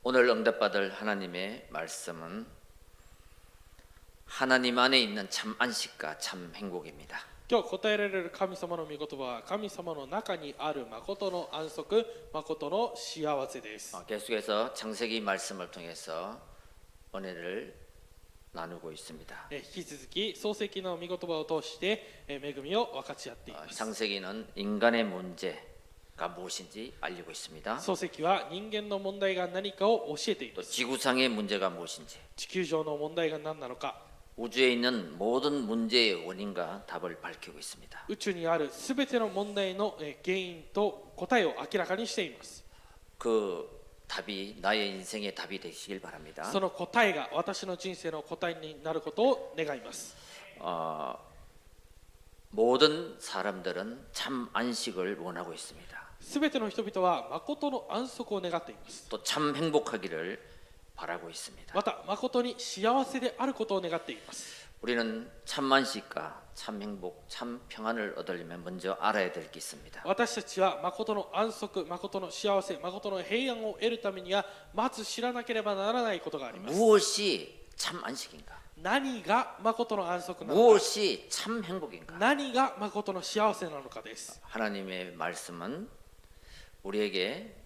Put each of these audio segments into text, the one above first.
오늘 응답받을 하나님의 말씀은 하나님 안에 있는 참 안식과 참 행복입니다. 今日答えられる神様の御言葉は神様の中にある誠の安息、誠の幸せです。 계속해서 창세기 말씀을 통해서 은혜를 나누고 있습니다. 引き続き創世記の御言葉を通して恵みを分かち合っています。 창세기는 인간의 문제가 무엇인지 알리고 있습니다. 創世記は人間の問題が何かを教えていま 또 す。 지구상의 문제가 무엇인지, 地球上の問題が何なのか、 우주에 있는 모든 문제의 원인과 답을 밝히고 있습니다. 宇宙にあるすべての問題の原因と答えを明らかにしています。 그 답이 나의 인생의 답이 되시길 바랍니다. その答えが私の人生の答えになることを願います。 모든 사람들은 참 안식을 원하고 있습니다. すべての人々は誠の安息を願っています。 또 참 행복하기를 바라고 있습니다. また誠に幸せであることを願っています。 우리는 참 안식과 참 행복, 참 평안을 얻으려면 먼저 알아야 될 게 있습니다. 私たちは誠の安息、誠の幸せ、誠の平安を得るためにはまず知らなければならないことがあります。 무엇이 참 안식인가? 何が誠の安息なのか、 무엇이 참 행복인가? 何が誠の幸せなのかです。 하나님의 말씀은 우리에게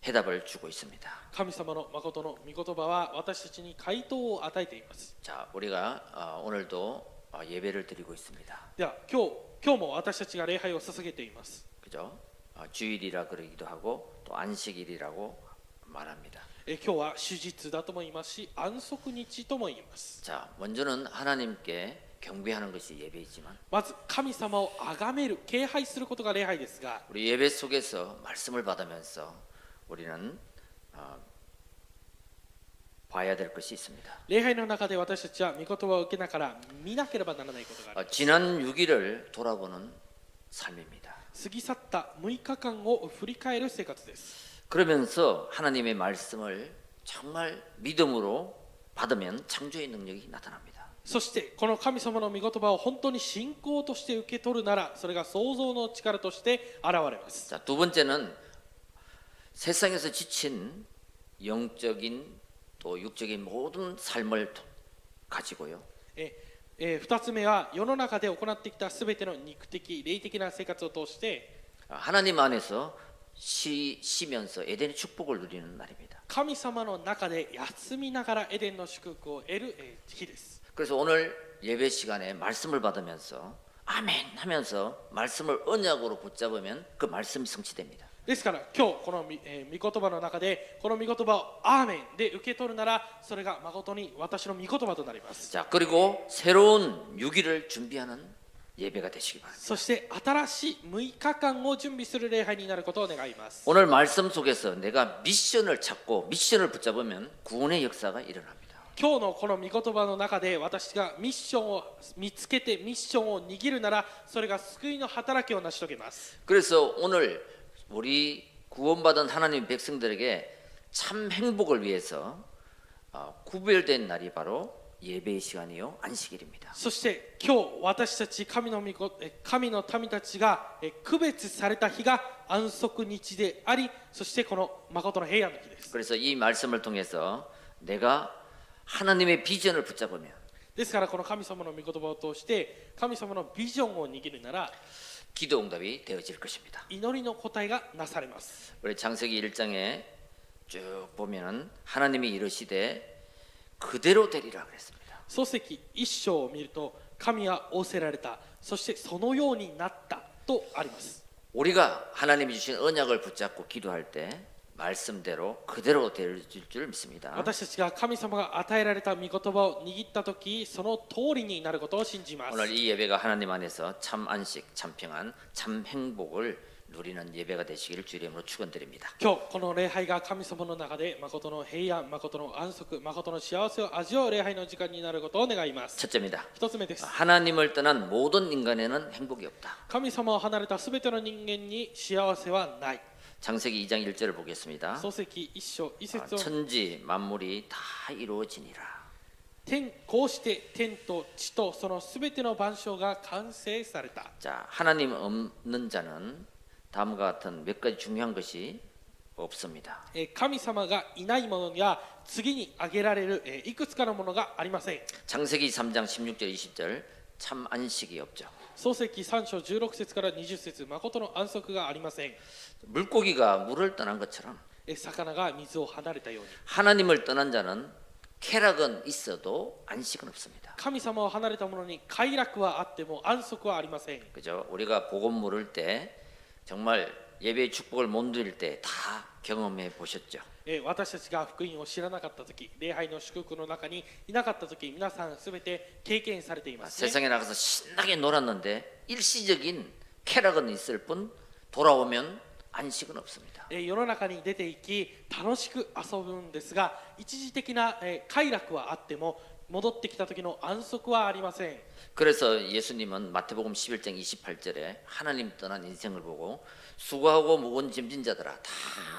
해답을 주고 있습니다. 神様の誠の御言葉は私たちに回答を与えています。 자, 우리가 오늘도 예배를 드리고 있습니다. では今日も私たちが礼拝を捧げています。 그죠? 주일이라 그러기도 하고 또 안식일이라고 말합니다. 今日は主日だとも言いますし、安息日とも言います。 자, 먼저는 하나님께 경배하는 것이 예배이지만 まず神様を崇める、敬拝することが礼拝ですが、 우리 예배 속에서 말씀을 받으면서 우리는 봐야 될 것이 있습니다. 礼拝の中で私たちは御言葉を受けながら見なければならないことがあります。 지난 6일을 돌아보는 삶입니다. 過ぎ去った6日間を振り返る生活です。 그러면서 하나님의 말씀을 정말 믿음으로 받으면 창조의 능력이 나타납니다. そしてこの神様の御言葉を本当に信仰として受け取るなら、それが創造の力として現れます。 자, 두 번째는 세상에서 지친 영적인 또 육적인 모든 삶을 가지고요. 2つ目は世の中で行ってきたすべての肉的、霊的な生活を通して 하나님 안에서 쉬면서 에덴의 축복을 누리는 날입니다. 神様の中で休みながらエデンの祝福を得る日です。 그래서 오늘 예배 시간에 말씀을 받으면서 아멘 하면서 말씀을 언약으로 붙잡으면 그 말씀이 성취됩니다. ですから今日この御言葉の中でこの御言葉をアーメンで受け取るなら、それが誠に私の御言葉となります。 자, 그리고 새로운 6일을 준비하는 예배가 되시기 바랍니다. そして新しい6日間を準備する礼拝になることを願います。 오늘 말씀 속에서 내가 미션을 찾고 미션을 붙잡으면 구원의 역사가 일어납니다. 今日のこの御言葉の中で私がミッションを見つけてミッションを握るなら、それが救いの働きを成し遂げます。 그래서 오늘 우리 구원받은 하나님 백성들에게 참 행복을 위해서 구별된 날이 바로 예배의 시간이요 안식일입니다. そして今日私たち神の民たちが区別された日が安息日であり、そしてこの誠の平安の日です。 그래서 이 말씀을 통해서 내가 하나님의 비전을 붙잡으면 ですからこの神様の御言葉を通して神様のビジョンを握るなら 기도 응답이 되어질 것입니다. 祈りの答えがなされます。 우리 창세기 1장에 쭉 보면은 하나님이 이르시되 그대로 되리라 그랬습니다. 創世記1章を見ると、神は仰せられた、そしてそのようになったとあります。 우리가 하나님이 주신 언약을 붙잡고 기도할 때 말씀대로 그대로 될 줄 믿습니다. 私たちが神様が与えられた御言葉を握ったとき、その通りになることを信じます。 오늘 이 예배가 하나님 안에서 참 안식, 참 평안, 참 행복을 누리는 예배가 되시기를 주의 이름으로 축원드립니다. 今日この礼拝が神様の中で誠の平安、誠の安息、誠の幸せを味わう礼拝の時間になることを願います。 첫째입니다. 一つ目です。 하나님을 떠난 모든 인간에는 행복이 없다. 神様を離れたすべての人間に幸せはない。 창세기 2장 1절을 보겠습니다. 創世記1章1節を 천지 만물이 다 이루어지니라. こうして天と地とそのすべての万象が完成された。 자, 하나님 없는 자는 다음과 같은 몇 가지 중요한 것이 없습니다. 神様がいないものには次に挙げられるいくつかのものがありません。 창세기 3장 16절 20절 참 안식이 없죠. 創世記3章16節から20節、誠の安息がありません。 물고기가 물을 떠난 것처럼 魚が水を離れたように、 하나님을 떠난 자는 쾌락은 있어도 안식은 없습니다. 神様を離れた者に快楽はあっても安息はありません。 그죠? 우리가 복음 물을 때 정말 예배의 축복을 못 누릴 때 다 경험해 보셨죠. 私たちが福音を知らなかった時、礼拝の祝福の中にいなかった時、皆さんすべて経験されていますね。 세상에 나가서 신나게 놀았는데 일시적인 쾌락은 있을 뿐 돌아오면 안식은 없습니다. 世の中に出て行き楽しく遊ぶんですが、一時的な快楽はあっても戻ってきた時の安息はありません。 그래서 예수님은 마태복음 11장 28절에 하나님 떠난 인생을 보고 수고하고 무거운 짐진 자들아 다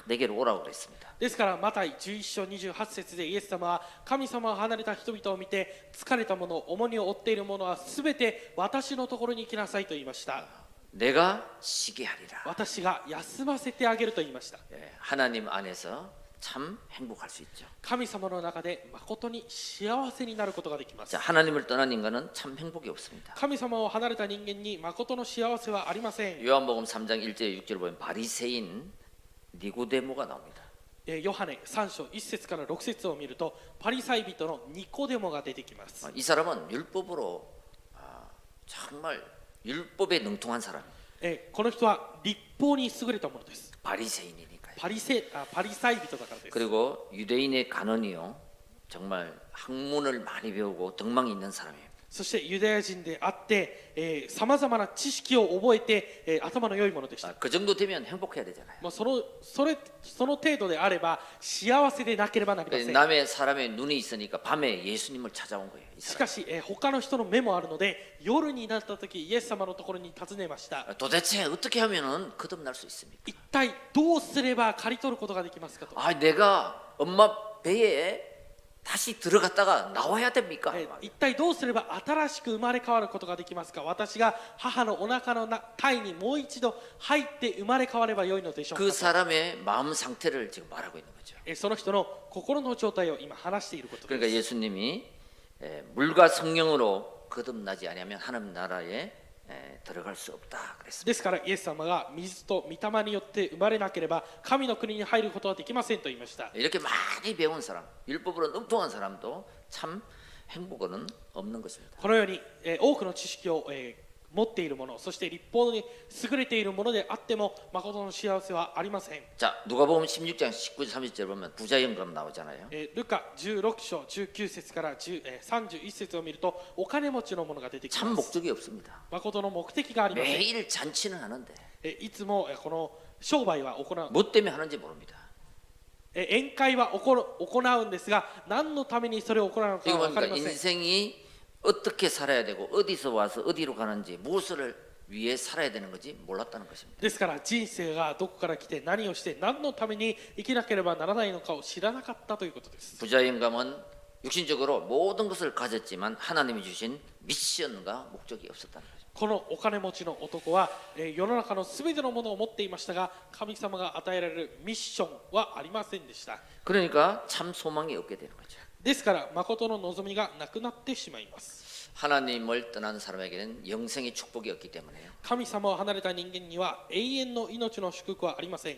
내게로 오라고 그랬습니다. ですからマタイ11章28節でイエス様は神様を離れた人々を見て、疲れた者、重荷を負っている者はすべて私のところに行きなさいと言いました。 내가 쉬게 하리라. 私が休ませてあげると言いました。 하나님 안에서 참 행복할 수 있죠. 神様の中で誠に幸せになることができます。 자, 하나님을 떠난 인간은 참 행복이 없습니다. 神様を離れた人間に誠の幸せはありません。 요한복음 3장 1절 6절 보면 바리새인 니고데모가 나옵니다. ヨハネ3章1節から6節を見ると、パリサイ人のニコデモが出てきます。 이 사람은 율법으로 정말 율법에 능통한 사람이에요. この人は立法に優れたものです。 바리새인이니까요. パリサイ人だからです。 그리고 유대인의 간언이요. 정말 학문을 많이 배우고 덕망이 있는 사람이에요. そしてユダヤ人であってさまざまな知識を覚えて、頭の良いものでした。 그 정도 되면 행복해야 되잖아요. その程度であれば幸せでなければなりません。 남의 사람의 눈이 있으니까 밤에 예수님을 찾아온 거예요. 이 し 사람. かし、他の人の目もあるので、夜になった時イエス様のところに訪ねました。 도대체 어떻게 하면은 거듭날 수 있습니까? 一体どうすれば刈り取ることができますかと。 내가 엄마 배에 다시 들어갔다가 나와야 됩니까? 一体どうすれば新しく生まれ変わることができますか。私が母のお腹の胎にもう一度入って生まれ変わればよいのでしょうか。 그 사람의 마음 상태를 지금 말하고 있는 거죠. その人の心の状態を今話していることです。 그러니까 예수님이 물과 성령으로 거듭나지 아니하면 하나님 나라에 들어갈 수 없다 그랬습니다. ですからイエス様が水と御霊によって生まれなければ神の国に入ることはできませんと言いました。 이렇게 많이 배운 사람, 율법으로 능통한 사람도 참 행복은 없는 것입니다. このように多くの知識を持っているもの、そして立法に優れているものであっても誠の幸せはありません。 자, 누가복음 16장 19절 30절 보면 부자 영감 나오잖아요. ルカ16章19節から31節を見ると、お金持ちのものが出てき 참 ます。 목적이 없습니다. 誠の目的がありません。 매일 잔치는 하는데 いつもこの商売は行う、 뭐 때문에 하는지 모릅니다. 宴会は行うんですが、何のためにそれを行うのか 이거 は分か 보니까 りません。 인생이 어떻게 살아야 되고 어디서 와서 어디로 가는지 무엇을 위해 살아야 되는 건지 몰랐다는 것입니다. ですから人生がどこから来て何をして何のために生きなければならないのかを知らなかったということです。 부자 영감은 육신적으로 모든 것을 가졌지만 하나님이 주신 미션과 목적이 없었다는 거죠. このお金持ちの男は世の中のすべてのものを持っていましたが、神様が与えられるミッションはありませんでした。 그러니까 참 소망이 없게 되는 거죠. ですから誠の望みがなくなってしまいます。 하나님을 떠난 사람에게는 영생의 축복이 없기 때문에요. 神様を離れた人間には永遠の命の祝福はありません。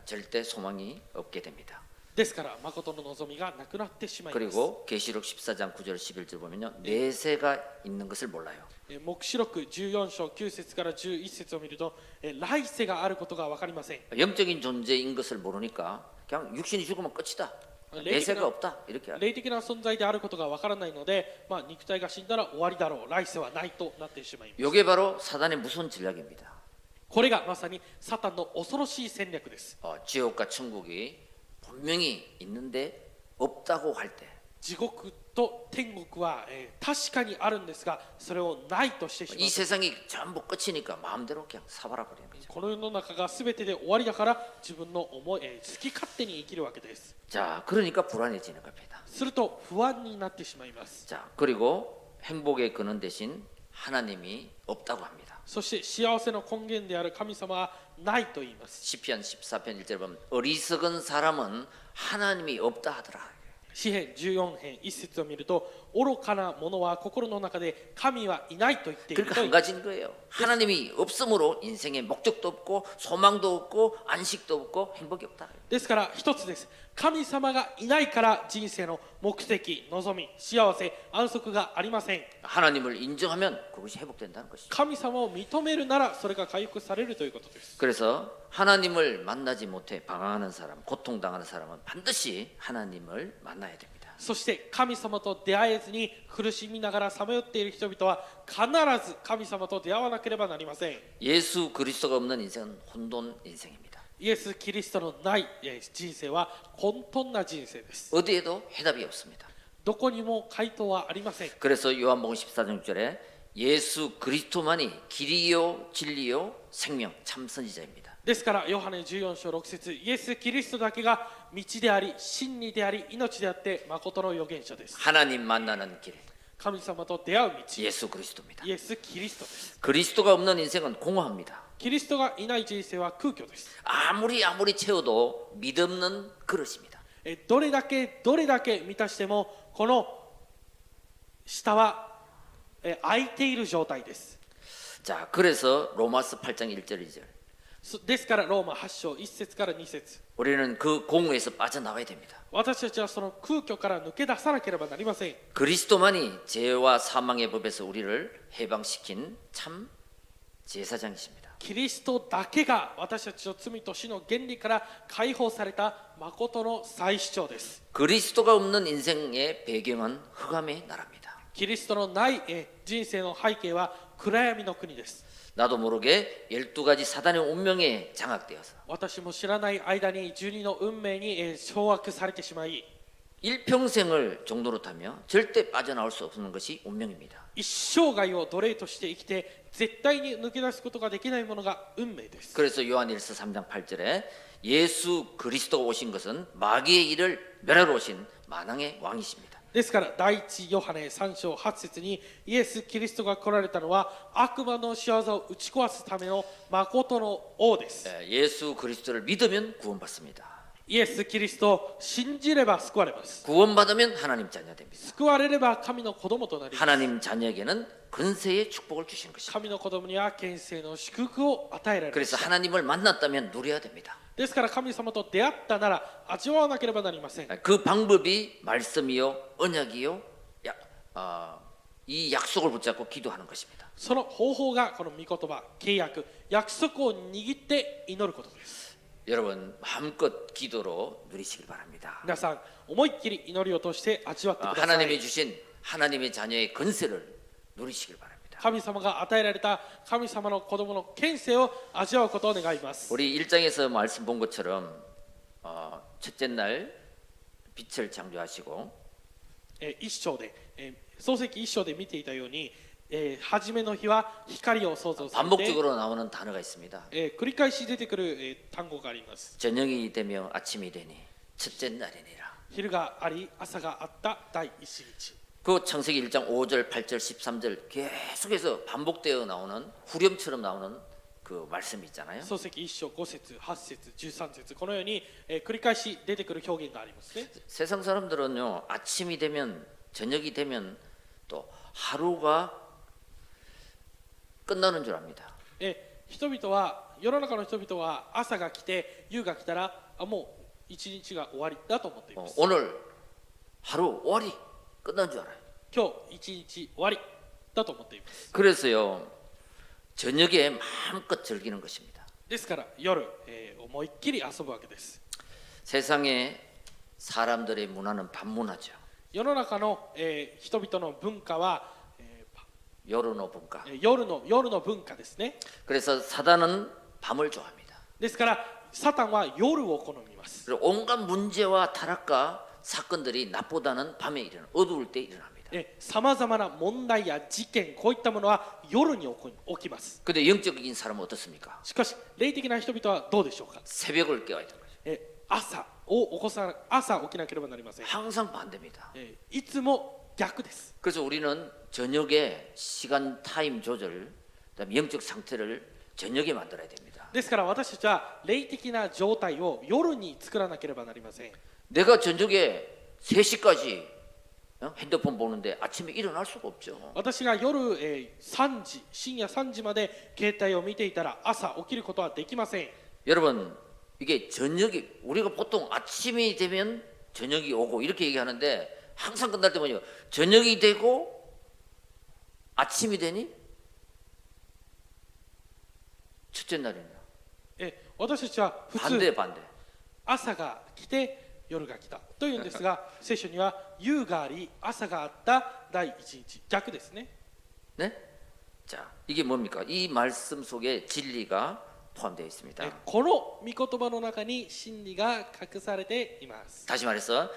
절대 so망이 없게 됩니다. ですから誠の望みがなくなってしまいます。 그리고 계시록 14장 9절 11절 보면요. 내세가 있는 것을 몰라요. 黙示録14章9節から11節を見ると、来世があることが分かりません。 영적인 존재인 것을 모르니까 그냥 육신이 죽으면 끝이다. 내세가 없다. 이렇게 알아요. 霊的な存在であることが分からないので、肉体が死んだら終わりだろう、来世はないとなってしまいます。 이게 바로 사단의 무서운 전략입니다. これがまさにサタンの恐ろしい戦略です。 지옥과 천국이 분명히 있는데 없다고 할 때, 地獄と天国は、確かにあるんですが、それをないとしてしま 이 う。 세상이 전부 끝이니까 마음대로 그냥 사바라 버리는 거죠. この世の中が全てで終わりだから自分の思い、好き勝手に生きるわけです。 자, 그러니까 불안해지는 겁니다. すると不安になってしまいます。 자, 그리고 행복의 근원 대신 하나님이 없다고 합니다. そして幸せの根源である神様はないと言います。 시편 14편 1절 보면 어리석은 사람은 하나님이 없다 하더라. 詩編14編1節を見ると、愚かな者は心の中で神はいないと言っている 그러니까 と 한 가지인 거예요. 하나님이 없으므로 인생에 목적도 없고 소망도 없고 안식도 없고 행복이 없다. ですから一つです。神様がいないから人生の目的、望み、幸せ、安息がありません。 하나님을 인정하면 그것이 회복된다는 것이죠. 神様を認めるならそれが回復されるということです。 그래서 하나님을 만나지 못해 방황하는 사람, 고통당하는 사람은 반드시 하나님을 만나야 됩니다. そして神様と出会えずに苦しみながらさまよっている人々は必ず神様と出会わなければなりません。 예수 그리스도가 없는 인생은 혼돈 인생입니다. イエス・キリストのない人生は混沌な人生です。 어디에도 해답이 없습니다. どこにも回答はありません。 그래서 요한복음 14장 6절에 예수 그리스도만이 길이요 진리요 생명 참 선지자입니다. ですからヨハネ14章6節イエス・キリストだけが道であり真理であり命であって誠の預言者です。 하나님 만나는 길 神様と出会う道 예수 그리스도입니다. イエス・キリストです。 그리스도가 없는 인생은 공허합니다. キリストがいない人生は空虚です。 아무리 채워도 믿없는 그릇입니다. どれだけ満たしてもこの下は空いている状態です。 자, 그래서 로마서 8장 1절 2절 ですからローマ8章1節から2節 우리는 그 공허에서 빠져나와야 됩니다. 私たちはその空虚から抜け出さなければなりません。 그리스도만이 죄와 사망의 법에서 우리를 해방시킨 참 제사장이십니다. キリストだけが私たちの罪と死の原理から解放された誠の再主張です。 그리스도가 없는 인생의 배경은 흑암의 나라입니다. キリストのない人生の背景は暗闇の国です。 나도 모르게 12가지 사단의 운명에 장악되어서 私も知らない間に12の運命に掌握されてしまい 일평생을 종로로 타며 절대 빠져나올 수 없는 것이 운명입니다. 一生涯を奴隷として生きて絶対に抜け出すことができないものが運命です。 그래서 요한일서 3장 8절에 예수 그리스도가 오신 것은 마귀의 일을 멸하러 오신 만왕의 왕이십니다. ですから第一ヨハネ3章8節にイエス・キリストが来られたのは悪魔の仕業を打ち壊すための誠の王です。 예수 그리스도를 믿으면 구원받습니다. イエス・キリストを信じれば救われます。 구원받으면 하나님 자녀 됩니다. 救われれば神の子供となります。 하나님 자녀에게는 근세의 축복을 주신 것입니다. 神の子供には権勢の祝福を与えられま 그래서 した。 하나님을 만났다면 누려야 됩니다. ですから神様と出会ったなら味わわなければなりません。 그 방법이 말씀이요 언약이요 이 약속을 붙잡고 기도하는 것입니다. その方法がこの御言葉、契約、約束を握って祈ることです。 여러분 마음껏 기도로 누리시길 바랍니다. 皆さん思いっきり祈りを通して味わってください。 하나님이 주신 하나님의 자녀의 근세를 누리시길 바랍니다. 神様が与えられた神様の子供の権勢を味わうことを願います。 우리 1장에서 말씀 본 것처럼 첫째 날 빛을 창조하시고 一章で、創世記一章で見ていたように、初めの日は光を創造されて、 반복적으로 나오는 단어가 있습니다. 繰り返し出てくる、単語があります。 저녁이 되며 아침이 되니 첫째 날이니라. 昼があり朝があった第一日。 그 창세기 1장 5절, 8절, 13절 계속해서 반복되어 나오는 후렴처럼 나오는 그 말씀이 있잖아요. 創世記一章5節8節13節このように、繰り返し出てくる表現がありますね。 세상 사람들은요 아침이 되면 저녁이 되면 또 하루가 끝나는 줄 압니다. 人々は世の中の人々は朝が来て夕が来たらもう一日が終わりだと思っています。 오늘 하루終わり 끝난 줄 알아요. 今日一日終わりだと思っています。 그래서요 저녁에 마음껏 즐기는 것입니다. ですから夜、思いっきり遊ぶわけです。 세상에 사람들의 문화는 반문화죠. 世の中の、人々の文化は、 요르노 문화. 夜の文化ですね。 그래서 사단은 밤을 좋아합니다. ですからサタンは夜を好みます。 그리고 온갖 문제와 타락과 사건들이 낮보다는 밤에 일어나 어두울 때 일어납니다. さまざまな問題や事件こういったものは夜に起きます。 근데 영적인 사람은 어떻습니까? しかし霊的な人々はどうでしょうか。 새벽을 깨워야 되는 거죠. 朝起きなければなりません。 항상 반대입니다. いつも逆です。 그래서 우리는 저녁에 시간 타임 조절, 그다음에 영적 상태를 저녁에 만들어야 됩니다. ですから私たちは霊的な状態を夜に作らなければなりません。 내가 저녁에 3시까지 핸드폰 보는데 아침에 일어날 수가 없죠. 私が夜、3時、深夜3時まで携帯を見ていたら朝起きることはできません。 여러분, 이게 저녁이 우리가 보통 아침이 되면 저녁이 오고 이렇게 얘기하는데 항상 끝날 때 뭐냐? 저녁이 되고 아침이 되니 첫째 날입니다. 私たちは普通 반대. 朝が来て夜が来たというんですが聖書には夕があり朝があった第一日逆ですね。 네? 자, 이게 뭡니까? 이 말씀 속에 진리가 포함되어 있습니다. この御言葉の中に真理が隠されています。 다시 말해서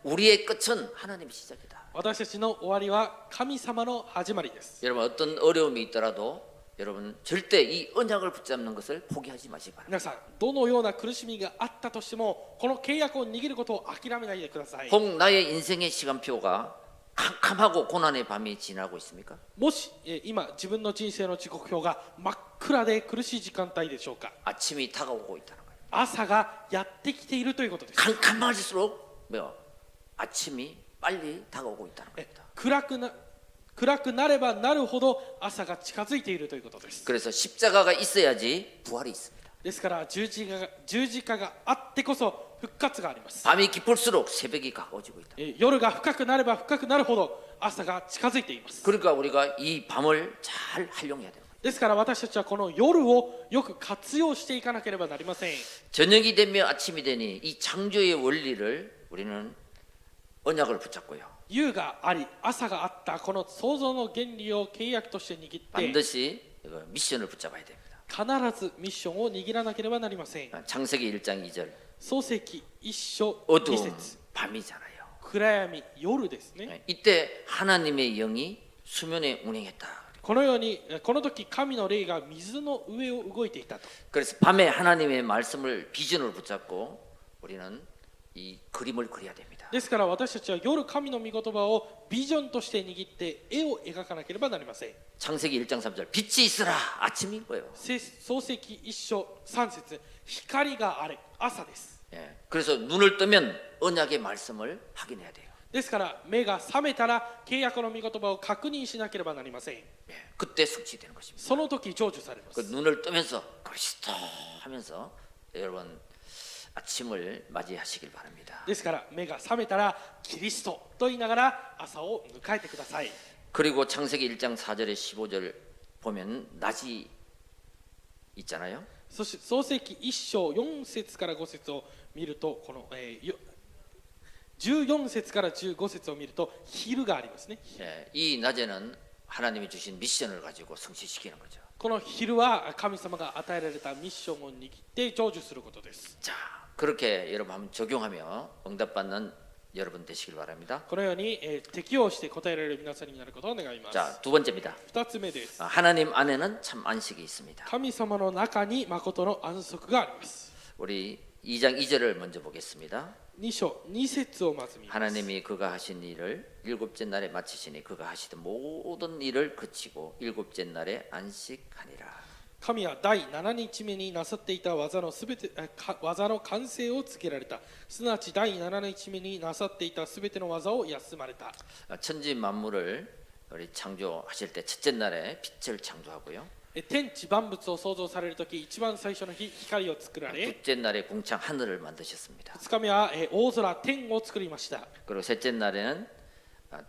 우리의 끝은 하나님의 시작이다. 私たちの終わりは神様の始まりです。 여러분 어떤 어려움이 있더라도 여러분 절대 이 언약을 붙잡는 것을 포기하지 마시기 바랍니다. 皆さんどのような苦しみがあったとしてもこの契約を握ることを諦めないでください。 혹 나의 인생의 시간표가 캄캄하고 고난의 밤이 지나고 있습니까? もし今自分の人生の時刻表が真っ暗で苦しい時間帯でしょうか。 아침이 다가오고 있다는 거예요. 朝がやってきているということです。 캄캄해질수록 아침이 빨리 다가오고 있다는 겁니다. 暗くなればなるほど朝が近づいているということです。 그래서 십자가가 있어야지 부활이 있습니다. ですから十字架があってこそ復活があります。 밤이 깊을수록 새벽이 가까워지고 있다. 夜が深くなれば深くなるほど朝が近づいています。 그러니까 우리가 이 밤을 잘 활용해야 돼요. ですから私たちはこの夜をよく活用していかなければなりません。 저녁이 되면 아침이 되니 이 창조의 원리를 우리는 언약을 붙잡고요. 夕があり朝があったこの創造の原理を契約として握って 반드시 이거 미션을 붙잡아야 됩니다. 必ずミッションを握らなければなりません。 창세기 1장 2절 創世記一章二 어두운 節 밤이잖아요. 暗闇夜ですね。 이때 하나님의 영이 수면에 운행했다. このようにこの時神の霊が水の上を動いていたと。 그래서 밤에 하나님의 말씀을 비전으로 붙잡고 우리는 이 그림을 그려야 됩니다. ですから私たちは夜神の御言葉をビジョンとして握って絵を描かなければなりません。 창세기 1장 3절 빛이 있으라 아침인 거예요. 創世記一章三節光があれ朝です。 예, 그래서 눈을 뜨면 언약의 말씀을 확인해야 돼요. ですから目が覚めたら契約の御言葉を確認しなければなりません。 예, 그때 숙지되는 것입니다. その時成就されま 그 す。 눈을 뜨면서 그리스도 하면서 여러분 아침을 맞이하시길 바랍니다. ですから目が覚めたらキリストと言いながら朝を迎えてください。 그리고 창세기 1장 4절에 15절 보면 낮이 있잖아요. そして創世記一章4節から5節を見るとこの、14節から15節を見ると昼がありますね。 예, 이 낮에는 하나님이 주신 미션을 가지고 성취시키는 거죠. この昼は神様が与えられたミッションを握って成就することです。 자, 그렇게 여러분 한번 적용하며 응답받는 여러분 되시길 바랍니다. このように、適応して答えられる皆さんになることを願います。 자, 두 번째입니다. 2つ目です。 하나님 안에는 참 안식이 있습니다. 神様の中に誠の安息があります。 우리 2장 2절을 먼저 보겠습니다. 2章2節をまず見ます。 하나님이 그가 하신 일을 일곱째 날에 마치시니 그가 하시던 모든 일을 그치고 일곱째 날에 안식하니라. 神は第7日目になさっていた技の完成を告げられた。すなわち第7日目になさっていたすべての技を休まれた。 천지 만물을 우리 창조하실 때 첫째 날에 빛을 창조하고요. 天地万物を創造されるとき一番最初の日光を作られ 둘째 날에 궁창 하늘을 만드셨습니다. 2日目は大空天を作りました。 그리고 셋째 날에는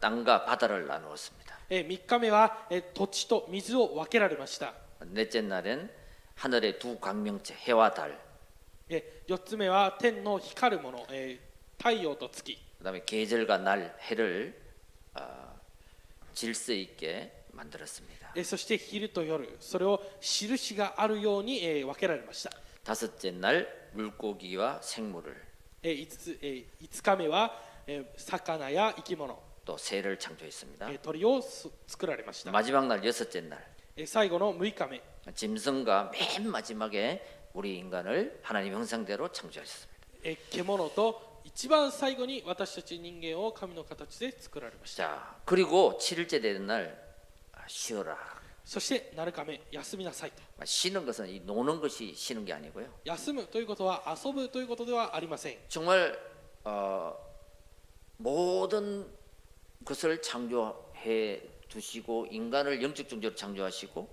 땅과 바다를 나누었습니다. 3日目は土地と水を分けられました。 넷째 날엔 하늘의 두 광명체 해와 달, 4つ目は天の光るもの、太陽と月。 그다음에 계절과 날 해를 질서 있게 만들었습니다. そして昼と夜それを印があるように分けられました。 다섯째 날 물고기와 생물을 5日目は魚や生き物、 또 새를 창조했습니다. 鳥を作られました。 마지막 날 여섯째 날 最後の6日目、 짐승과 맨 마지막에 우리 인간을 하나님 형상대로 창조하셨습니다. 獣と一番最後に私たち人間を神の形で作られました。 자, 그리고 7일째 되는 날 쉬어라. そして7日目休みなさいと。 쉬는 것은 이 노는 것이 쉬는 게 아니고요. 休むということは遊ぶということではありません。 정말 모든 것을 창조해 두시고 인간을 영적 존재로 창조하시고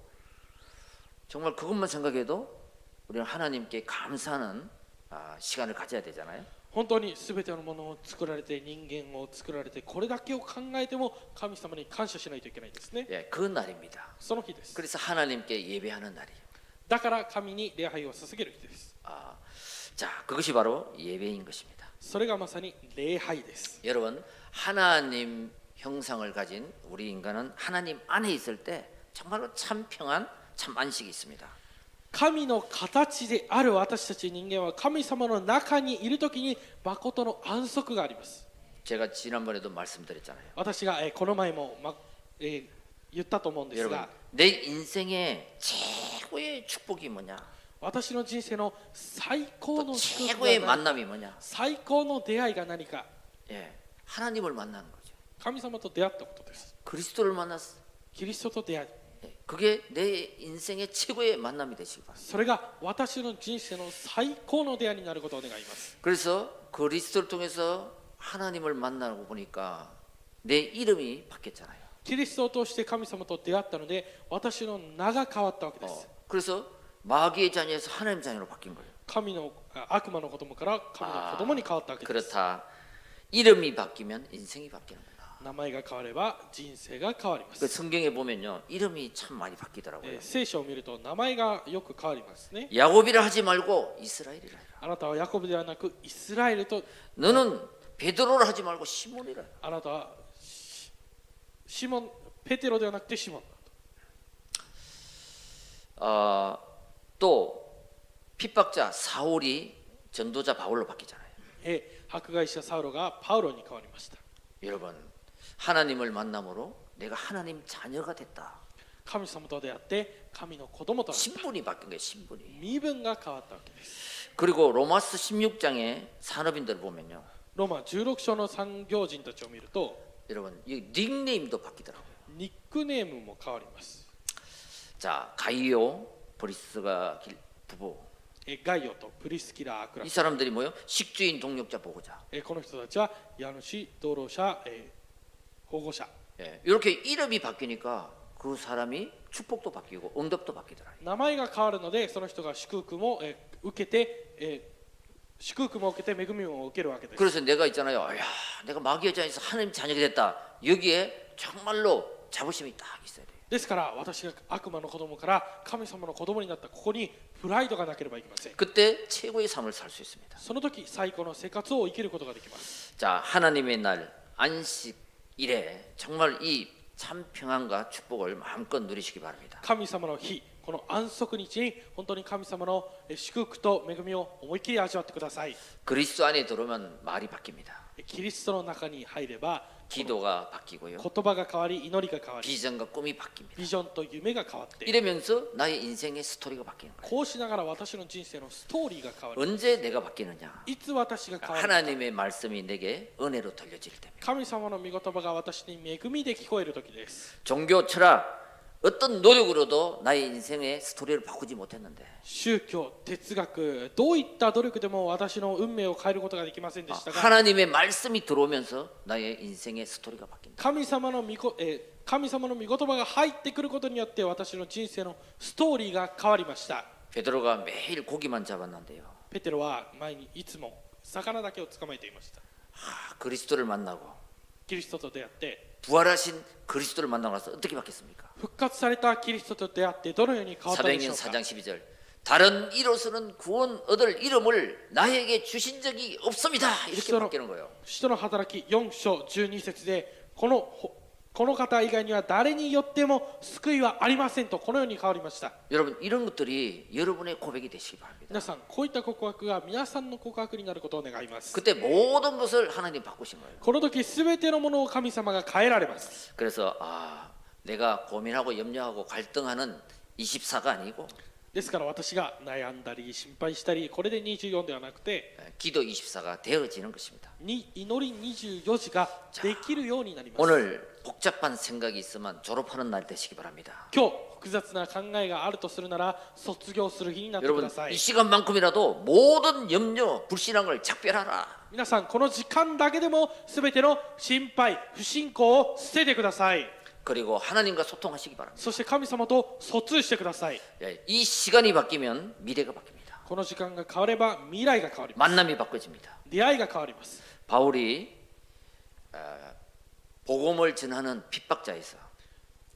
정말 그것만 생각해도 우리는 하나님께 감사하는 시간을 가져야 되잖아요. 本当に全てのものを作られて人間を作られてこれだけを考えても神様に感謝しないといけないですね。 예, 그 날입니다. その日です。 그래서 하나님께 예배하는 날이에요. だから神に礼拝を捧げる日です。 자, 그것이 바로 예배인 것입니다. それがまさに礼拝です。 여러분, 하나님 형상을 가진 우리 인간은 하나님 안에 있을 때 정말로 참 평안, 참 안식이 있습니다. 神の形である私たち人間は神様の中にいるときに誠の安息があります。 제가 지난번에도 말씀드렸잖아요. 私がこの前も言ったと思うんです 여러분, が、 내 인생의 최고의 축복이 뭐냐? 私の人生の最高 또 の祝福 최고의 が何か、 만남이 뭐냐? 最高の出会いが何か、 예, 하나님을 만나는 거죠. 神様と出会ったことです。 그리스도를 만났어. キリストと出会い、 예, 그게 내 인생의 최고의 만남이 되시기 바랍니다. それが私の人生の最高の出会いになることを願います。 그래서 그리스도를 통해서 하나님을 만나고 보니까 내 이름이 바뀌었잖아요. キリストを通して神様と出会ったので私の名が変わったわけです。 그래서 마귀의 자녀에서 하나님 자녀로 바뀐 거예요. 悪魔の子供から神の子供に変わったわけです。 그렇다. 이름이 바뀌면 인생이 바뀌는구나. 名前が変われば人生が変わりま 그 す。 성경에 보면요, 이름이 참 많이 바뀌더라고요. 聖書を見ると名前がよく変わりますね。 야곱이라 하지 말고 이스라엘이라 해라. あなたはヤコブではなくイスラエルと、 너는 베드로라 하지 말고 시몬이라 해라. あなたはシモン、ペテロではなくてシモン。 또 핍박자 사울이 전도자 바울로 바뀌잖아요. 迫害者サウロがパウロに変わりました。 여러분, 하나님을 만남으로 내가 하나님 자녀가 됐다. 神様と出会って神の子供となった。 신분이 바뀐 거예요. 신분이. 身分が変わったわけです。 그리고 로마서 16장에 산업인들 보면요, ローマ16章の産業人たちを見ると 여러분 이 닉네임도 바뀌더라고요. ニックネームも変わります。 자, 가이오 브리스가 부부. ガイオとプリスキラ・アクラ 이 사람들이 뭐요? 식주인 동력자 보호자. この人たちは家主、道路者、保護者。 예, 이렇게 이름이 바뀌니까 그 사람이 축복도 바뀌고 응답도 바뀌더라고요. 名前が変わるのでその人が祝福も受けて、祝福も受けて恵みも受けるわけです。 그래서 내가 있잖아요. 야, 내가 마귀의 자녀에서 하나님 자녀가 됐다. 여기에 정말로 자부심이 딱 있어야 돼요. ですから私が悪魔の子供から神様の子供になったここにプライドがなければいけません。 그때 최고의 삶을 살 수 있습니다. その時最高の生活を生きることができます。 자, 하나님의 날 안식일에 정말 이 참 평안과 축복을 마음껏 누리시기 바랍니다. 神様の日、この安息日に本当に神様の祝福と恵みを思いっきり味わってください。 그리스도 안에 들어오면 말이 바뀝니다. キリストの中に入れば 기도가 바뀌고요. 言葉が変わり祈りが変わり 비전과 꿈이 바뀝니다. ビジョンと夢が変わって 이러면서 나의 인생의 스토리가 바뀌는 거예요. こうしながら私の人生のストーリーが変わる。 언제 내가 바뀌느냐? いつ私が変わるのか。 하나님의 말씀이 내게 은혜로 들려질 때입니다. 神様の御言葉が私に恵みで聞こえる時です。 종교 철학 어떤 노력으로도 나의 인생의 스토리를 바꾸지 못했는데 宗教、哲学、どういった努力でも私の運命を変えることができませんでしたが、 하나님의 말씀이 들어오면서 나의 인생의 스토리가 바뀐다. 神様の御言葉が入ってくることによって私の人生のストーリーが変わりました。 베드로가 매일 고기만 잡았는데요. ペテロは前にいつも魚だけを捕まえていました。 그리스도를 만나고 キリストと出会って、 부활하신 그리스도를 만나고 나서 어떻게 바뀌었습니까? 復活されたキリストと出会ってどのように変わったでしょ 사도행전 うか。 4장 12절 다른 이로서는 구원 얻을 이름을 나에게 주신 적이 없습니다. 이렇게 바뀌는 거예요. 使徒の働き4章12節でこの方以外には誰によっても救いはありませんとこのように変わりました。 여러분 이런 것들이 여러분의 고백이 되시기 바랍니다. 皆さんこういった告白が皆さんの告白になることを願います。 그때 모든 것을 하나님 바꾸신 거예요. この時すべてのものを神様が変えられます。 그래서 내가 고민하고 염려하고 갈등하는 24가 아니고 ですから私が悩んだり心配したり、これで24ではなくて 기도 24가 되어지는 것입니다. 祈り24時ができるようになります。 오늘 복잡한 생각이 있으면 졸업하는 날 되시기 바랍니다. 今日複雑な考えがあるとするなら卒業する日になってく 여러분 ださい。 이 시간만큼이라도 모든 염려, 불신한 걸 작별하라. 皆さんこの時間だけでも全ての心配不信仰を捨ててください。 그리고 하나님과 소통하시기 바랍니다. そして神様と疎通してください。 예, 이 시간이 바뀌면 미래가 바뀝니다. この時間が変われば未来が変わります。 만남이 바꿔집니다. 出会いが変わります。 바울이 복음을 전하는 핍박자에서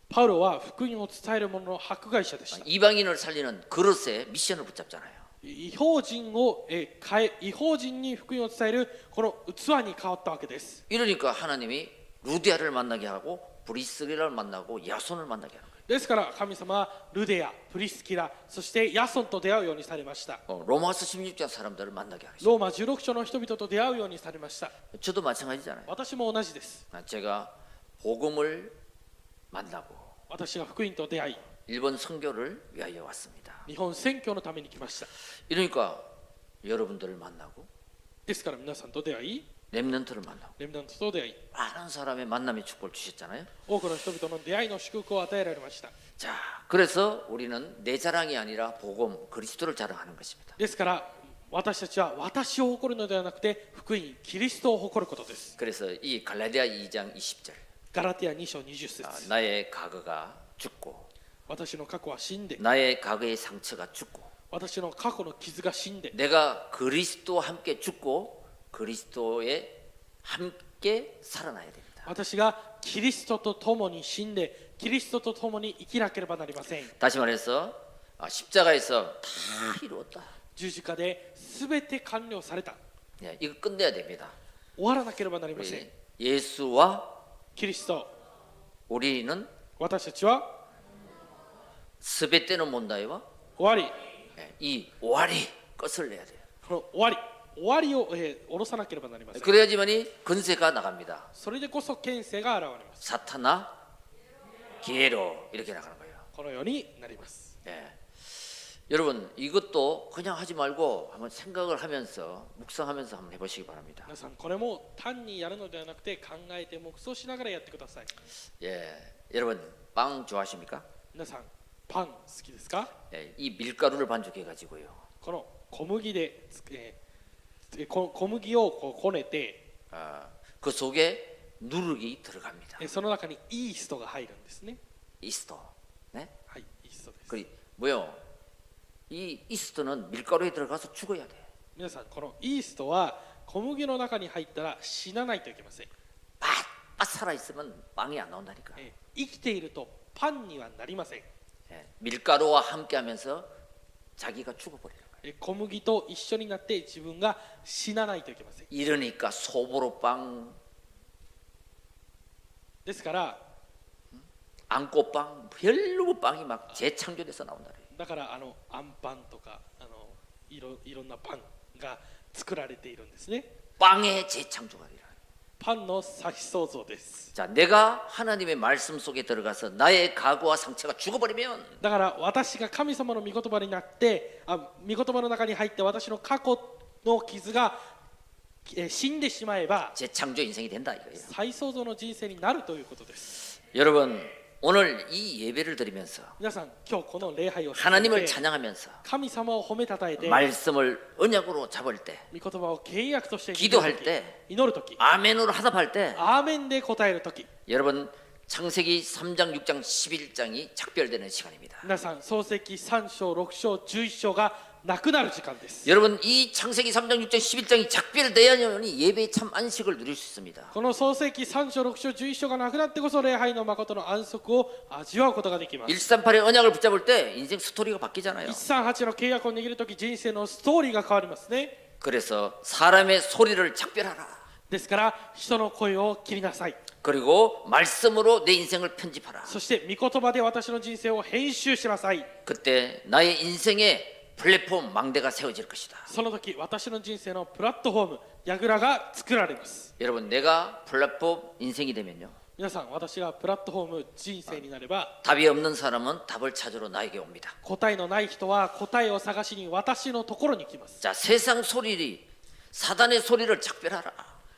パウロは福音を伝える者の迫害者でした。 이방인을 살리는 그릇에 미션을 붙잡잖아요. 異邦人を異邦人に福音を伝えるこの器に変わったわけです。 이러니까 하나님이 루디아를 만나게 하고 브리스기라를 만나고 야손을 만나게 하는 거예요. ですから神様はルデア、プリスキラ、そしてヤソンと出会うようにされました。 로마서 16장 사람들을 만나게 하셨어요. ローマ16章の人々と出会うようにされました。 저도 마찬가지잖아요. 私も同じです。 제가 복음을 만나고 私が福音と出会い、 일본 선교를 위하여 왔습니다. 日本宣教のために来ました。 이러니까 여러분들을 만나고 ですから皆さんと出会い、 렘넌트를 만나고 レムナントと出会い、 많은 사람의 만남의 축복을 주셨잖아요. 多くの人々の出会いの祝福を与えられました。 자, 그래서 우리는 내 자랑이 아니라 복음 그리스도를 자랑하는 것입니다. ですから私たちは私を誇るのではなくて福音キリストを誇ることです。 그래서 이 갈라디아 2장 20절 ガラティア2章20節 나의 과거가 죽고 私の過去は死んで、 나의 과거의 상처가 죽고 私の過去の傷が死んで、 내가 그리스도와 함께 죽고 그리스도에 함께 살아나야 됩니다. 私がキリストと共に死んでキリストと共に生きなければなりません。 다시 말해서 십자가에서 다 이루었다. 十字架で全て完了された。 예, 이거 끝내야 됩니다. 終わらなければなりません。 예수와 キリスト、 우리는 私たちは 스베테는 몬다이와 終わり、 이 오아리 끝을 내야 돼요. この終わりを下ろさなければなりません。 그래야지만이 근세가 나갑니다. それでこそ権勢が現れます。 사타나 기회로 이렇게 나가는 거예요. このようになります。 예. 여러분 이것도 그냥 하지 말고 한번 생각을 하면서 묵상하면서 한번 해보시기 바랍니다. 皆さんこれも単にやるのではなくて考えて黙想しながらやってください。 예, 여러분 빵 좋아하십니까? 皆さんパン好きですか？ 예, 이 밀가루를 반죽해 가지고요. この小麦で小麦をこねて、 그 속에 누룩이 들어갑니다. その中にイーストが入るんですね。 이스트. 네? はい、イーストです。 그 뭐요? 이 이스트는 밀가루에 들어가서 죽어야 돼. 皆さんこのイーストは小麦の中に入ったら死なないといけません。 빡 살아 있으면 빵이 안 나온다니까. 生きているとパンにはなりません。 예, 밀가루와 함께하면서 자기가 죽어버리는 거예요. 小麦と一緒になって自分が死なないといけません。 이러니까 소보로빵, ですから 안꽃빵, 별로 빵이 막 재창조돼서 나온다. だからアンパンとかいろんなパンが作られているんですね。 빵의 재창조가 일어나요. パンの再創造です。 자, 내가 하나님의 말씀 속에 들어가서 나의 과거와 상처가 죽어버리면 だから私が神様の御言葉になって御言葉の中に入って私の過去の傷が死んでしまえば 재창조 인생이 된다 이거예요. 再創造の人生になるということです。 여러분 오늘 이 예배를 드리면서 皆さん今日この礼拝を 하나님을 찬양하면서 神様を褒めたたえて 말씀을 언약으로 잡을 때 御言葉を契約として 기도할 때 祈るとき 아멘으로 화답할 때 アーメンで答えるとき 여러분 창세기 3장 6장 11장이 작별되는 시간입니다. 皆さん創世記3章6章11章がなくなる時間です。 여러분 이 창세기 3장 6장 11장이 작별돼야만이 예배의 참 안식을 누릴 수 있습니다. この創世記3章6章11章がなくなってこそ礼拝の誠の安息を味わうことができます。 138의 언약을 붙잡을 때 인생 스토리가 바뀌잖아요. 138の契約を握るとき人生のストーリーが変わりますね。 그래서 사람의 소리를 작별하라. ですから人の声を切りなさい。 그리고 말씀으로 내 인생을 편집하라. そして御言葉で私の人生を編集しなさい。 그때 나의 인생에 플랫폼 망대가 세워질 것이다. その時私の人生のプラットフォーム、櫓が作られます。 여러분 내가 플랫폼 인생이 되면요. 皆さん、私がプラットフォーム人生になれば、 답이 없는 사람은 답을 찾으러 나에게 옵니다. 答えのない人は答えを探しに私のところに来ます。 자, 세상 소리, 사단의 소리를 작별하라.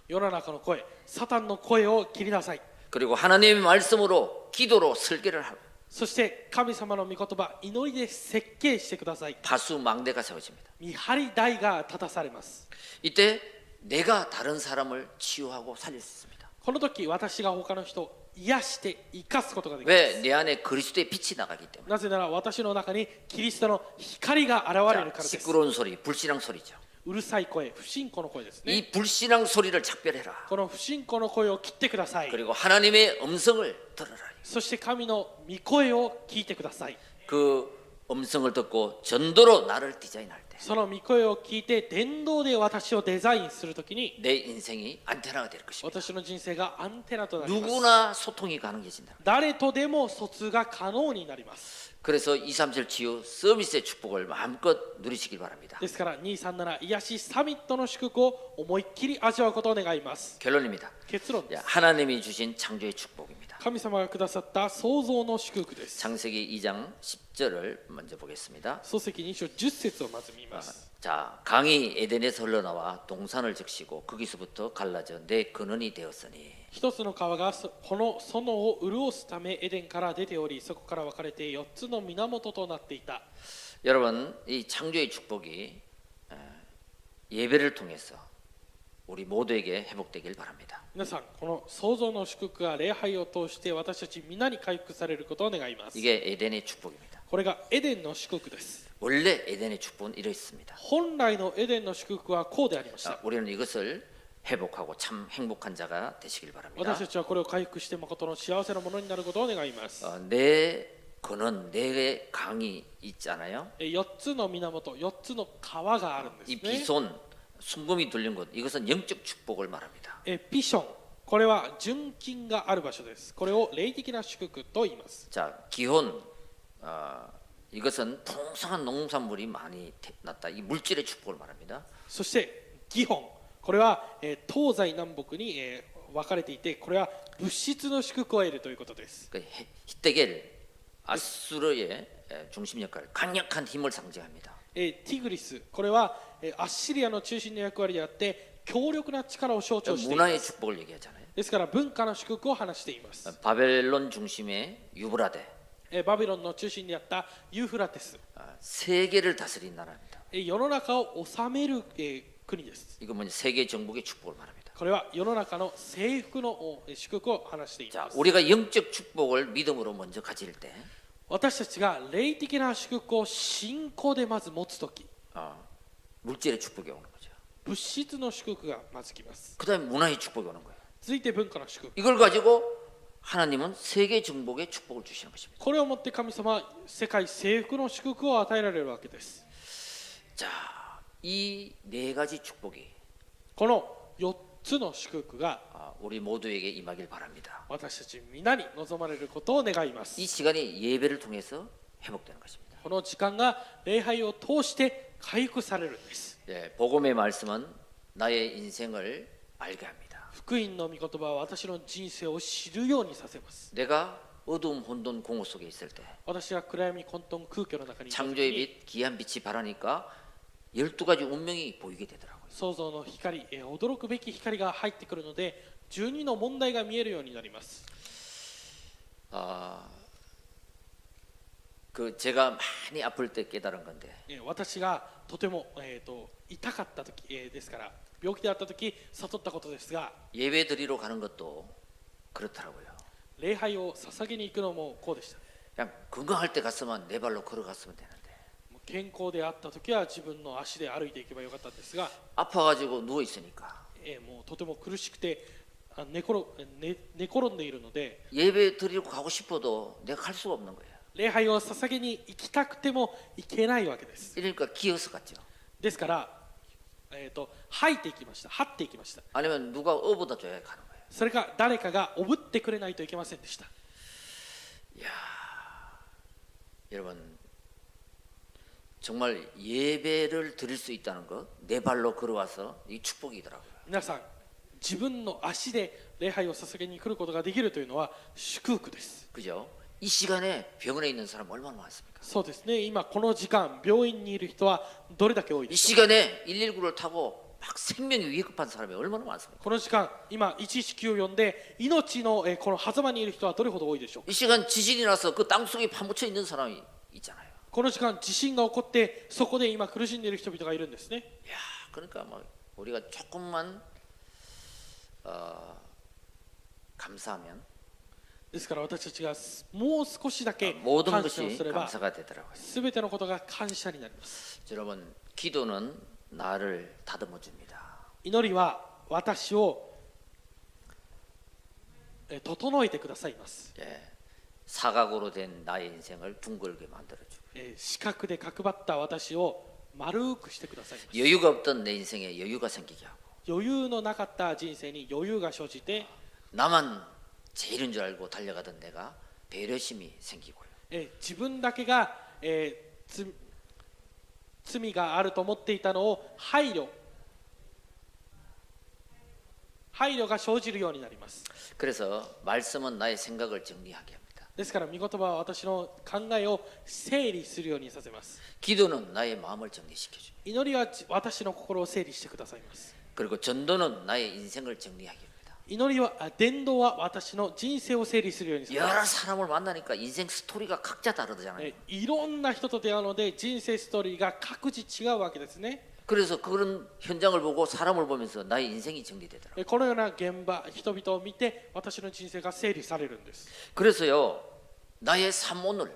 世の中の声、サタンの声を切りなさい。 그리고 하나님의 말씀으로 기도로 설계를 하라. そして神様の御言葉、祈りで設計してください。 파수망대가 세워집니다. 見張り台が立たされます。 이때 내가 다른 사람을 치유하고 살릴 수 있습니다. この時、私が他の人を癒して生かすことができます。 왜? 내 안에 그리스도의 빛이 나가기 때문에. なぜなら私の中にキリストの光が現れる 자, からです。 시끄러운 소리, 불신앙 소리죠. うるさい声、不信仰の声ですね。 이 불신앙 소리를 작별해라. この不信仰の声を切ってください。 그리고 하나님의 음성을 들어라. そして神の御声を聞いてください。 그 음성을 듣고 전도로 나를 디자인할 때 その御声を聞いて伝道で私をデザインするときに 내 인생이 안테나가 될 것입니다. 私の人生がアンテナとなります。 누구나 소통이 가능해진다. 誰とでも疎通が可能になります。 그래서 237 치유 서비스의 축복을 마음껏 누리시길 바랍니다. ですから237癒しサミットの祝福を思いっきり味わうことを願います。 결론입니다. 結論で 자, す。 하나님이 주신 창조의 축복입니다. 神様がくださった創造の祝福です。 창세기 2장 10절을 먼저 보겠습니다. 創世記2章10節をまず見ます。 자, 강이 에덴에서 흘러나와 동산을 적시고 거기서부터 갈라져 내 근원이 되었으니 一つの川がこの園を潤すためエデンから出ており、そこから分かれて4つの源となっていた。 여러분, 이 창조의 축복이 예배를 통해서 우리 모두에게 회복되길 바랍니다. 皆さん、この創造の祝福が礼拝を通して私たち皆に回復されることを願います。 이게 에덴의 축복입니다. これがエデンの祝福です。 원래 에덴의 축복은 이러했습니다. 本来のエデンの祝福はこうでありまし 자, た。 우리는 이것을 회복하고 참 행복한 자가 되시길 바랍니다. 私たちはこれを回復して誠の幸せなものになることを願います。 내 근원, 내 강이 있잖아요. 4つの源、4つの川があるんです 이 ね。 비손, 순금이 들린 곳, 이것은 영적 축복을 말합니다. ピション、これは純金がある場所です。これを霊的な祝福と言います。 자, 기혼, 이것은 풍성한 농산물이 많이 났다. 이 물질의 축복을 말합니다. そしてギホン、これは東西南北に分かれていて、これは物質の祝福を得るということです。 그 히데겔, 아수르의 중심 역할, 강력한 힘을 상징합니다. ティグリス、これはアッシリアの中心の役割であって強力な力を象徴していま 문화의 す。 축복을 얘기하잖아요. ですから文化の祝福を話しています。 바벨론 중심의 유브라데, バビロンの中心にあったユーフラテス、 세계를 다스린 나라입니다. 世の中を治める国です。 이거 뭐냐 세계 정복의 축복을 말합니다. これは世の中の征服の祝福を話してい 자, ます。 우리가 영적 축복을 믿음으로 먼저 가질 때 私たちが霊的な祝福を信仰でまず持つとき、 물질의 축복이 오는 거죠. 物質の祝福がまず来ます。 그다음에 문화의 축복이 오는 거예요. 続いて文化の祝福。 이걸 가지고 하나님은 세계 정복의 축복을 주시는 것입니다. これをもって神様は世界征服の祝福を与えられるわけです。 자, 이 네 가지 축복이 この4つの祝福が 우리 모두에게 임하길 바랍니다. 私たち皆に望まれることを願います。 이 시간이 예배를 통해서 회복되는 것입니다. この時間が礼拝を通して回復されるんです。 예, 복음의 말씀은 나의 인생을 알게 합니다. 福音の御言葉は私の人生を知るようにさせます。 내가 어두움 혼돈 공허 속에 있을 때 私が暗闇混沌空虚の中にいた時 창조의 に 빛 귀한 빛이 바라니까 12가지 운명이 보이게 되더라고요. 創造の光、驚くべき光が入ってくるので12の問題が見えるようになります。 그 제가 많이 아플 때 깨달은 건데 私がとても、痛かった時、ですから病気であった時悟ったことですが、 예배 드리러 가는 것도 그렇더라고요. 礼拝を捧げに行くのもこうでした。 그냥 건강할 때 갔으면 내 발로 걸어갔으면 되는데 健康であった時は自分の足で歩いていけばよかったんですが、 아파가지고 누워 있으니까 もうとても苦しくて寝転んでいるので 예배 드리러 가고 싶어도 내가 갈 수가 없는 거예요. 礼拝を捧げに行きたくても行けないわけです。 이러니까 기어서 갔죠. ですから、吐いていきました。張っていきました。 아니면 누가 어부다 줘야 가는 거예요. それか誰かがおぶってくれないといけませんでした。 여러분 정말 예배를 드릴 수 있다는 것, 내 발로 걸어와서 이 축복이더라고요. 皆さん、自分の足で礼拝を捧げに来ることができるというのは祝福です。 그죠? 이 시간에 병원에 있는 사람 얼마나 많습니까? そうですね。今この時間病院にいる人はどれだけ多い 이 でしょうか。 시간에 119를 타고 막 생명이 위급한 사람이 얼마나 많습니까? この時間今119を呼んで命のこの狭間にいる人はどれほど多いでしょうか。 이 시간 지진이 나서 그 땅속에 파묻혀 있는 사람이 있잖아요. この時間地震が起こってそこで今苦しんでいる人々がいるんですね。 야, 그러니까 막 우리가 조금만 감사하면 ですから私たちがもう少しだけ 모든 感謝を 것이 すれば 감사가 되더라고요. すべてのことが感謝になります。 여러분, 기도는 나를 다듬어 줍니다. 祈りは私を整えてくださいます。 예, 사각으로 된 나의 인생을 둥글게 만들어주고 四角で角張った私を丸くしてくださいます。 여유가 없던 내 인생에 여유가 생기게 하고 余裕のなかった人生に余裕が生じて 나만 제일인 줄 알고 달려가던 내가 배려심이 생기고요. 自分だけが、罪があると思っていたのを配慮が生じるようになります。 그래서 말씀은 나의 생각을 정리하게 합니다. ですから御言葉は私の考えを整理するようにさせます。 기도는 나의 마음을 정리시켜줍니다. 祈りは私の心を整理してくださいます。 그리고 전도는 나의 인생을 정리하게 합니다. 祈りは伝道は私の人生を整理するようにさせます。 여러 사람을 만나니까 인생 스토리가 각자 다르잖아요. いろんな人と出会うので人生ストーリーが各自違うわけですね。 그래서 그런 현장을 보고 사람을 보면서 나의 인생이 정리되더라고요. このような現場、人々を見て私の人生が整理されるんです。 그래서요, 나의 삶 오늘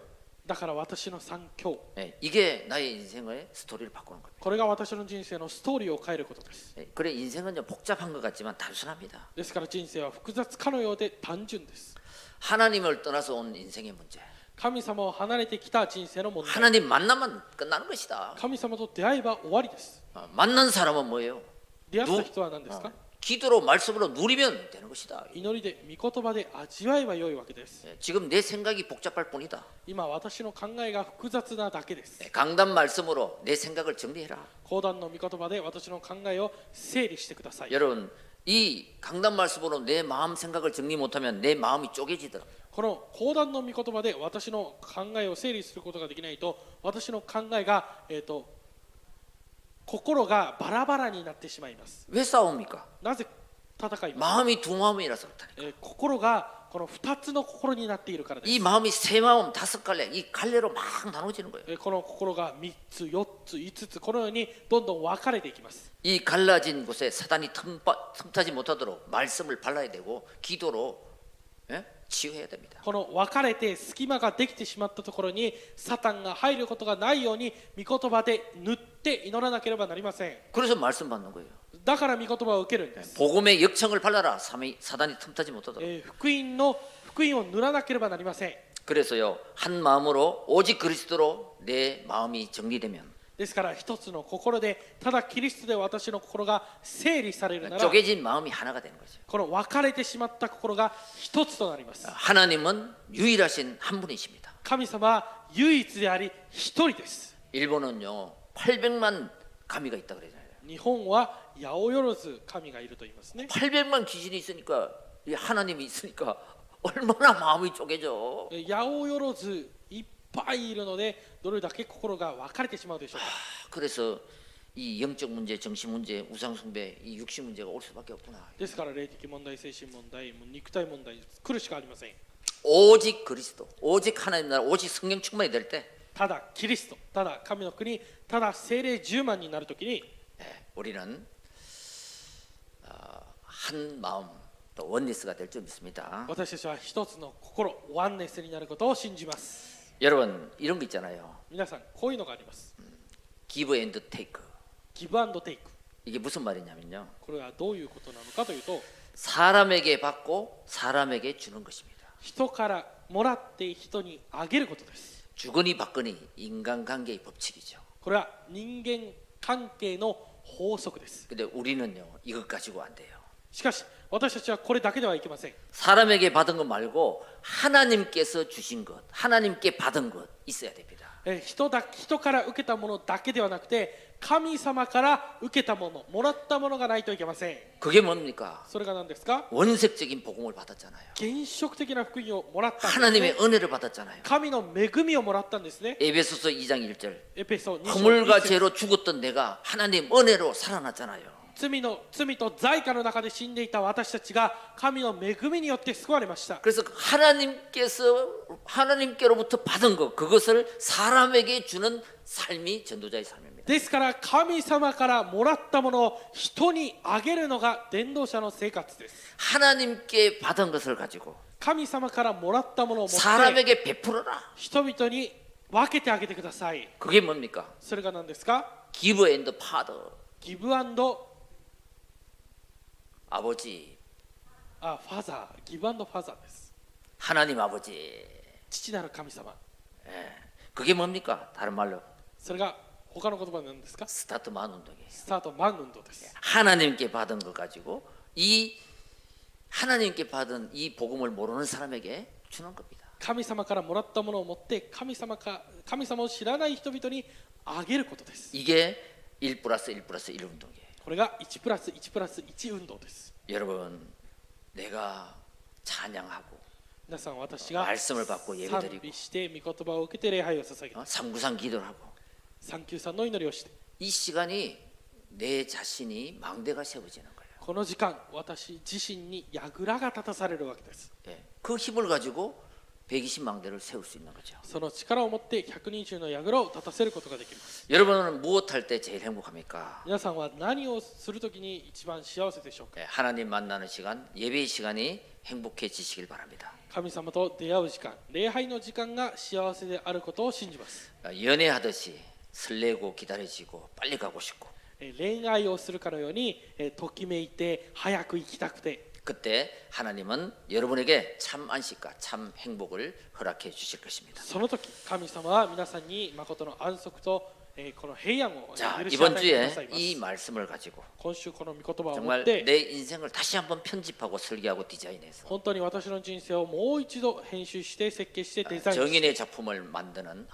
だから私の三教、 이게 나의 인생의 스토리를 바꾸는 겁니다. これが私の人生のストーリーを変えることです。 그래 인생은 복잡한 것 같지만 단순합니다. ですから人生は複雑かのようで単純です。 하나님을 떠나서 온 인생의 문제. 神様を離れてきた人生の問題。 하나님 만나면 끝나는 것이다. 神様と出会えば終わりです。 만난 사람은 뭐예요? 出会った人は何ですか？ 기도로 말씀으로 누리면 되는 것이다. 祈りで御言葉で味わえば良いわけです。 지금 내 생각이 복잡할 뿐이다. 今私の考えが複雑なだけです。 강단 말씀으로 내 생각을 정리해라. 講談の御言葉で私の考えを整理してください。 여러분 이 강단 말씀으로 내 마음 생각을 정리 못하면 내 마음이 쪼개지더라. この講談の御言葉で私の考えを整理することができないと私の考えが、心がバラバラになってしまいます。 왜 싸웁니까? なぜ戦います？ 마음이 두 마음이라서 그렇다니까. 心がこの2つの心になっているからです。 이 마음이 세 마음 다섯 갈래 이 갈래로 막 나눠지는 거예요. この心が3つ、4つ、5つこのようにどんどん分かれていきます。 이 갈라진 곳에 사단이 틈타지 못하도록 말씀을 발라야 되고 기도로 치유해야 됩니다. この分かれて隙間ができてしまったところにサタンが入ることがないように御言葉で塗って祈らなければなりません。 그래서 말씀 받는 거예요. だから御言葉を受けるんです。 복음의 역청을 발라라. 사단이 틈타지 못하도록. 福音を塗らなければなりません。 그래서요 한 마음으로 오직 그리스도로 내 마음이 정리되면 ですから一つの心でただキリストで私の心が整理されるなら 쪼개진 마음이 하나가 되는 거죠. この分かれてしまった心が一つとなります。 하나님은 유일하신 한 분이십니다. 神様は唯一であり一人です。 일본은요 800만 가미가 있다 그러잖아요. 日本は八百万神がいると言いますね。 800만 귀신이 있으니까 이 하나님이 있으니까 얼마나 마음이 쪼개져. 八百万いっぱいいるのでどれだけ心が分かれてしまうでしょうか。 그래서 이 영적 문제, 정신 문제, 우상 숭배, 이 육신 문제가 올 수밖에 없구나. ですから霊的問題、精神問題、肉体問題来るしかありません。 오직 그리스도, 오직 하나님 나라, 오직 성령 충만이 될 때 ただキリスト、ただ神の国、ただ聖霊10万になるときに 우리는 한 마음 또 원리스가 될 줄 믿습니다. 私たちは一つの心、ワンネスになることを信じます。 여러분 이런 거 있잖아요. 皆さんこういうのがあります。 Give and take. ギブアンドテイク。 이게 무슨 말이냐면요. これはどういうことなのかというと、 사람에게 받고 사람에게 주는 것입니다. 人からもらって人にあげることです。 주거니 받거니 인간관계의 법칙이죠. これは人間関係の法則です。 근데 우리는요 이것 가지고 안 돼요. しかし私たちはこれだけではいけません。 사람에게 받은 것 말고 하나님께서 주신 것, 하나님께 받은 것 있어야 됩니다. 人から受けたものだけではなくて神様から受けたもの、もらったものがないといけません。 그게 뭡니까? それが何ですか？ 원색적인 복음을 받았잖아요. 原色的な福音をもらったんですね。 하나님의 은혜를 받았잖아요. 神の恵みをもらったんですね。 에베소서 2장 1절. エペソ2章 허물과 1節 죄로 죽었던 내가 하나님 은혜로 살아났잖아요. 罪と罪過の中で死んでいた私たちが神の恵みによって救われました。 그래서 하나님께로부터 받은 것, 그것을 사람에게 주는 삶이 전도자의 삶입니다. ですから神様からもらったものを人にあげるのが伝道者の生活です。 하나님께 받은 것을 가지고 神様からもらったものを持って 사람에게 베풀어라. 人々に分けてあげてください。 그게 뭡니까? それが何ですか？ Give and Father. ギブアンド 아버지, ファザー、ギブアンドファザーです。 하나님 아버지. 父なる神様。 그게 뭡니까? 다른 말로 それが他の言葉で何ですか？ 스타트만 운동이에요. スタートマン運動です。 하나님께 받은 것 가지고 이 하나님께 받은 이 복음을 모르는 사람에게 주는 겁니다. 神様からもらったものを持って神様を知らない人々にあげることです。 이게 1 플러스 1 플러스 1 운동이에요. これが1プラス1プラス1運動です。 여러분, 내가 찬양하고 皆さん、私が 말씀을 받고 賛 예배드리고 美して御言葉を受けて礼拝を捧げて 삼구상 기도를 하고 三級さんの祈りをして 이 시간이 내 자신이 망대가 세워지는 거예요. この時間、私自身に櫓が立たされるわけです。 예. 그 힘을 가지고 120망대를 세울 수 있는 거죠. その力を持って120の櫓を立たせることができます。 여러분은 무엇 할 때 제일 행복합니까? 皆さんは何をするときに一番幸せでしょうか？ 예, 하나님 만나는 시간, 예배의 시간이 행복해지시길 바랍니다. 神様と出会う時間、礼拝の時間が幸せであることを信じます。 연애하듯이 설레고 기다려지고 빨리 가고 싶고 恋愛をするかのようにときめいて早く行きたくて 그때 하나님은 여러분에게 참 안식과 참 행복을 허락해 주실 것입니다. その時神様は皆さんに誠の安息とこの平安を許し 자, 与えて 이번 くだ 주에 さいます 이 말씀을 가지고 今週この御言葉を持 정말 って 내 인생을 다시 한번 편집하고 설계하고 디자인해서 本当に私の人生をもう一度編集して設計してデザインして 정인의 작품을 만드는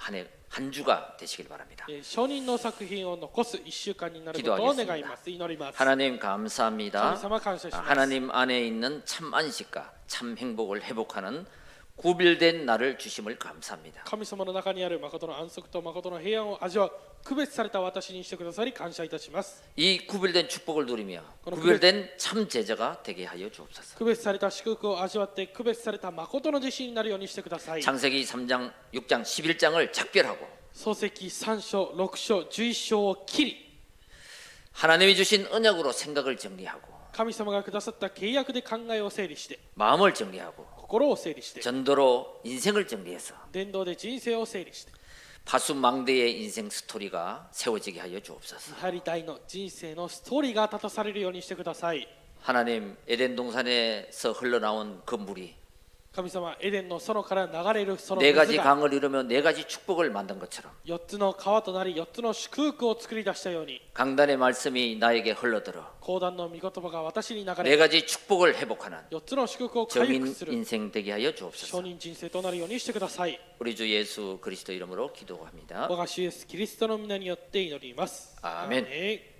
한 주가 되시길 바랍니다. 初人の作品を残す1週間になることを願います。祈ります。 하나님 감사합니다. 神様感謝します。 하나님 안에 있는 참 안식과 참 행복을 회복하는 구별된 나를 주심을 감사합니다. 神様の中にある誠の安息と誠の平安を味わう区別された私にしてくださり感謝いたします。 이 구별된 축복을 누리며 그럼 구별된 참 제자가 되게 하여 주옵소서. 区別された祝福を味わって区別された誠の自信になるようにしてください。 창세기 3장, 6장, 11장을 작별하고 創世記3章、6章、11章を切り 하나님이 주신 언약으로 생각을 정리하고 神様がくださった契約で考えを整理して 마음을 정리하고 心を整理して 전도로 인생을 정리해서 伝道で人生を整理して 파수망대의 인생 스토리가 세워지게 하여 주옵소서. 見張り台の人生のストーリーが立たされるようにしてください。 하나님 에덴 동산에서 흘러나온 그 물이 神様、エデンの園から流れるその 네 水 가지 が 강을 이루며 네 가지 축복을 만든 것처럼 4つの川となり4つの祝福を作り出したように 강단의 말씀이 나에게 흘러들어 講談の御言葉が私に流 네 れ 가지 축복을 회복하는 4つの祝福を回復 정인 する 인생 되게 하여 証 주옵소서. 人人生となるようにしてください。 우리 주 예수 그리스도 이름으로 기도합니다. 我が主イエスキリストの皆によって祈ります。アーメンアーメン。